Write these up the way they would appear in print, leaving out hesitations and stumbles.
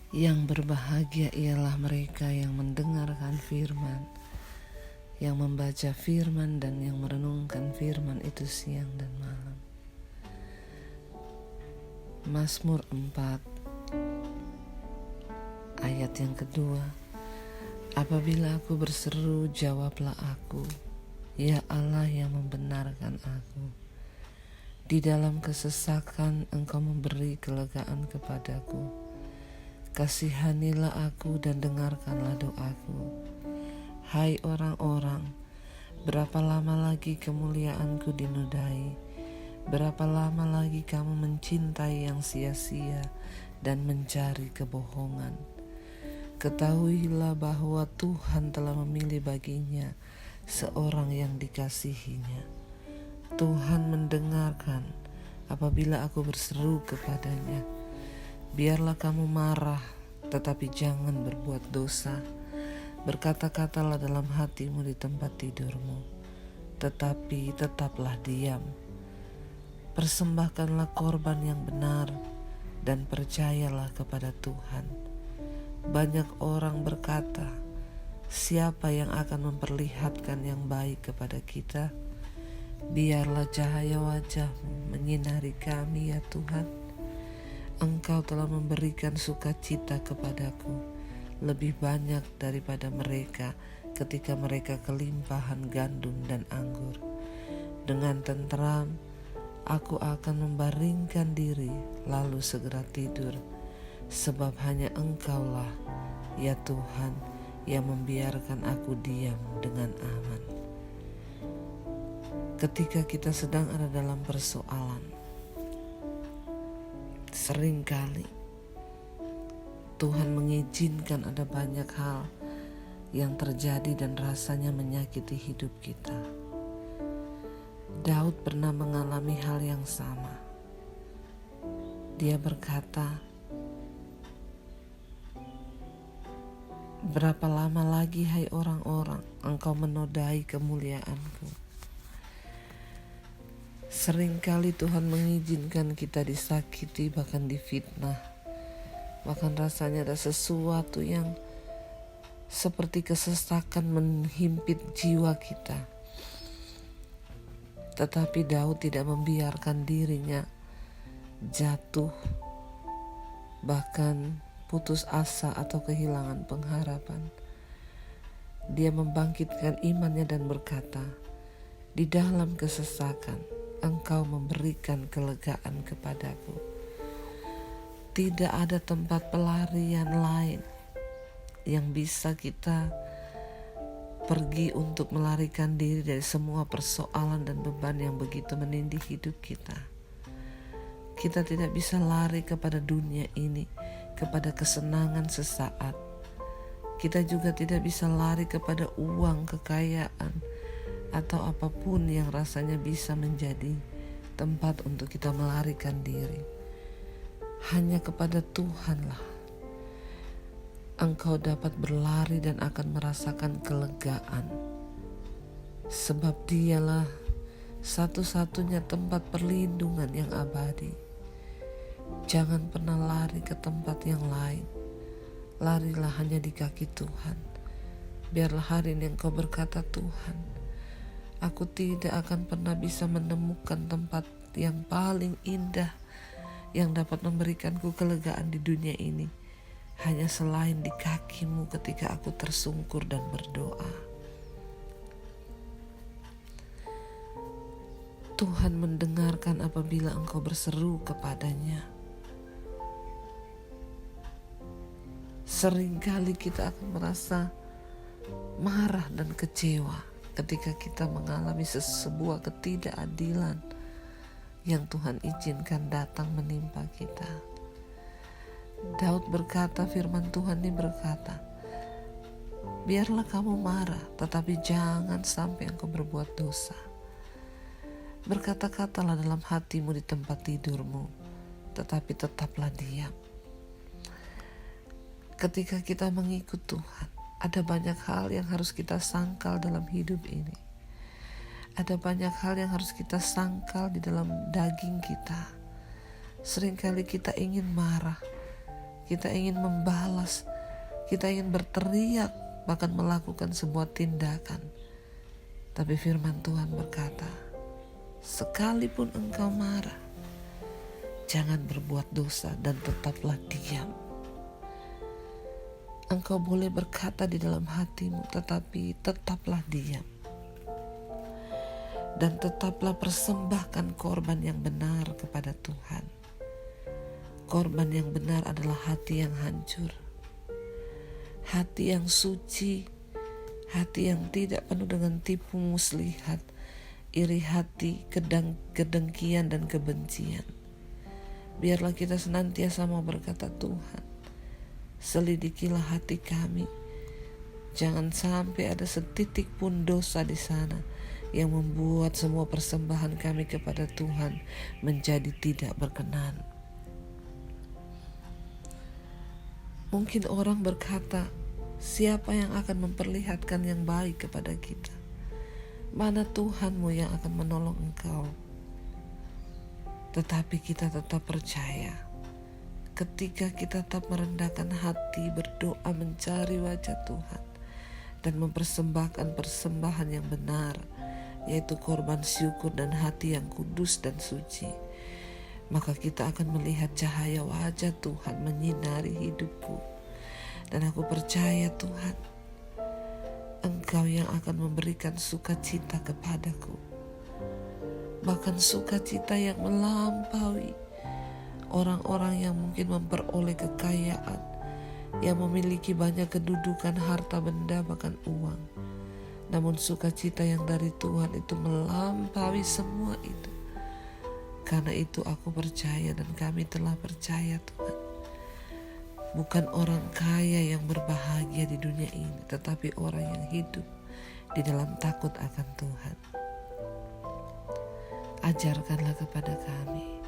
Yang berbahagia ialah mereka yang mendengarkan firman, yang membaca firman dan yang merenungkan firman itu siang dan malam. Mazmur 4 ayat yang kedua. Apabila aku berseru, jawablah aku, ya Allah yang membenarkan aku. Di dalam kesesakan Engkau memberi kelegaan kepadaku. Kasihanilah aku dan dengarkanlah doaku. Hai orang-orang, berapa lama lagi kemuliaanku dinodai? Berapa lama lagi kamu mencintai yang sia-sia dan mencari kebohongan? Ketahuilah bahwa Tuhan telah memilih baginya seorang yang dikasihinya. Tuhan mendengarkan apabila aku berseru kepadanya. Biarlah kamu marah, tetapi jangan berbuat dosa. Berkata-katalah dalam hatimu di tempat tidurmu, tetapi tetaplah diam. Persembahkanlah korban yang benar dan percayalah kepada Tuhan. Banyak orang berkata, siapa yang akan memperlihatkan yang baik kepada kita? Biarlah cahaya wajah-Mu menyinari kami ya Tuhan. Engkau telah memberikan sukacita kepadaku lebih banyak daripada mereka ketika mereka kelimpahan gandum dan anggur. Dengan tenteram aku akan membaringkan diri lalu segera tidur, sebab hanya Engkaulah ya Tuhan yang membiarkan aku diam dengan aman. Ketika kita sedang ada dalam persoalan, seringkali Tuhan mengizinkan ada banyak hal yang terjadi dan rasanya menyakiti hidup kita. Daud pernah mengalami hal yang sama. Dia berkata, berapa lama lagi hai orang-orang engkau menodai kemuliaanku? Seringkali Tuhan mengizinkan kita disakiti, bahkan difitnah. Bahkan rasanya ada sesuatu yang seperti kesesakan menghimpit jiwa kita. Tetapi Daud tidak membiarkan dirinya jatuh, bahkan putus asa atau kehilangan pengharapan. Dia membangkitkan imannya dan berkata, di dalam kesesakan Engkau memberikan kelegaan kepadaku. Tidak ada tempat pelarian lain yang bisa kita pergi untuk melarikan diri dari semua persoalan dan beban yang begitu menindih hidup kita. Kita tidak bisa lari kepada dunia ini, kepada kesenangan sesaat. Kita juga tidak bisa lari kepada uang, kekayaan, atau apapun yang rasanya bisa menjadi tempat untuk kita melarikan diri. Hanya kepada Tuhanlah engkau dapat berlari dan akan merasakan kelegaan. Sebab Dialah satu-satunya tempat perlindungan yang abadi. Jangan pernah lari ke tempat yang lain. Larilah hanya di kaki Tuhan. Biarlah hari ini engkau berkata, Tuhan, aku tidak akan pernah bisa menemukan tempat yang paling indah yang dapat memberikanku kelegaan di dunia ini, hanya selain di kaki-Mu ketika aku tersungkur dan berdoa. Tuhan mendengarkan apabila engkau berseru kepadanya. Seringkali kita akan merasa marah dan kecewa ketika kita mengalami sebuah ketidakadilan yang Tuhan izinkan datang menimpa kita. Daud berkata, firman Tuhan ini berkata, biarlah kamu marah, tetapi jangan sampai engkau berbuat dosa. Berkata-katalah dalam hatimu di tempat tidurmu, tetapi tetaplah diam. Ketika kita mengikut Tuhan, ada banyak hal yang harus kita sangkal dalam hidup ini. Ada banyak hal yang harus kita sangkal di dalam daging kita. Seringkali kita ingin marah, kita ingin membalas, kita ingin berteriak, bahkan melakukan sebuah tindakan. Tapi firman Tuhan berkata, sekalipun engkau marah, jangan berbuat dosa dan tetaplah diam. Engkau boleh berkata di dalam hatimu, tetapi tetaplah diam. Dan tetaplah persembahkan korban yang benar kepada Tuhan. Korban yang benar adalah hati yang hancur, hati yang suci, hati yang tidak penuh dengan tipu muslihat, iri hati, kedengkian dan kebencian. Biarlah kita senantiasa mau berkata, Tuhan, selidikilah hati kami. Jangan sampai ada setitik pun dosa di sana yang membuat semua persembahan kami kepada Tuhan menjadi tidak berkenan. Mungkin orang berkata, siapa yang akan memperlihatkan yang baik kepada kita? Mana Tuhanmu yang akan menolong engkau? Tetapi kita tetap percaya, ketika kita tetap merendahkan hati, berdoa mencari wajah Tuhan, dan mempersembahkan persembahan yang benar, yaitu korban syukur dan hati yang kudus dan suci, maka kita akan melihat cahaya wajah Tuhan menyinari hidupku. Dan aku percaya, Tuhan, Engkau yang akan memberikan sukacita kepadaku, bahkan sukacita yang melampaui orang-orang yang mungkin memperoleh kekayaan, yang memiliki banyak kedudukan, harta benda, bahkan uang. Namun sukacita yang dari Tuhan itu melampaui semua itu. Karena itu aku percaya dan kami telah percaya, Tuhan, bukan orang kaya yang berbahagia di dunia ini, tetapi orang yang hidup di dalam takut akan Tuhan. Ajarkanlah kepada kami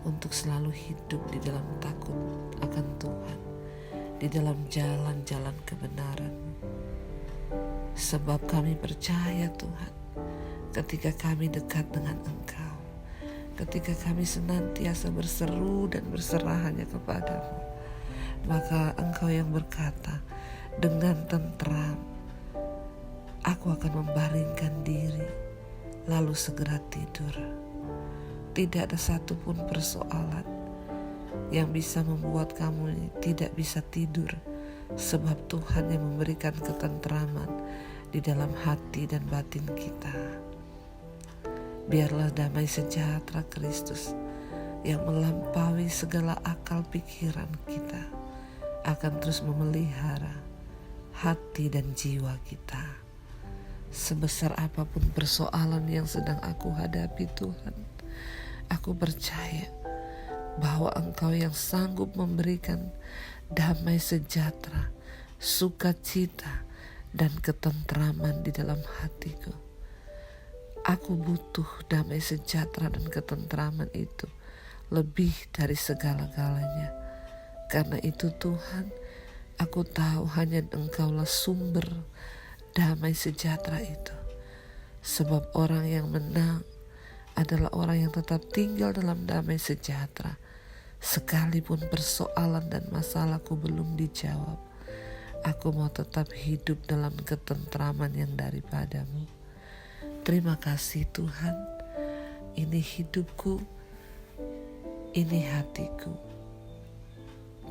untuk selalu hidup di dalam takut akan Tuhan, di dalam jalan-jalan kebenaran-Mu. Sebab kami percaya, Tuhan, ketika kami dekat dengan Engkau, ketika kami senantiasa berseru dan berserah hanya kepada-Mu, maka Engkau yang berkata, dengan tentram aku akan membaringkan diri, lalu segera tidur. Tidak ada satupun persoalan yang bisa membuat kamu tidak bisa tidur, sebab Tuhan yang memberikan ketentraman di dalam hati dan batin kita. Biarlah damai sejahtera Kristus yang melampaui segala akal pikiran kita akan terus memelihara hati dan jiwa kita. Sebesar apapun persoalan yang sedang aku hadapi, Tuhan, aku percaya bahwa Engkau yang sanggup memberikan damai sejahtera, sukacita, dan ketentraman di dalam hatiku. Aku butuh damai sejahtera dan ketentraman itu lebih dari segala-galanya. Karena itu Tuhan, aku tahu hanya Engkaulah sumber damai sejahtera itu. Sebab orang yang menang adalah orang yang tetap tinggal dalam damai sejahtera, sekalipun persoalan dan masalahku belum dijawab. Aku mau tetap hidup dalam ketentraman yang daripada-Mu. Terima kasih Tuhan, ini hidupku, ini hatiku.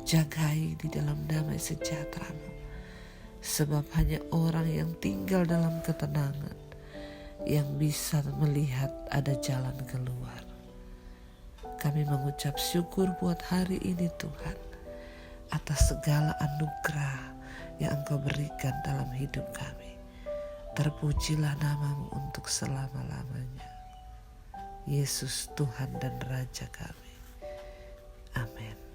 Jagai di dalam damai sejahtera-Mu, sebab hanya orang yang tinggal dalam ketenangan yang bisa melihat ada jalan keluar. Kami mengucap syukur buat hari ini Tuhan, atas segala anugerah yang Engkau berikan dalam hidup kami. Terpujilah nama-Mu untuk selama-lamanya. Yesus Tuhan dan Raja kami. Amin.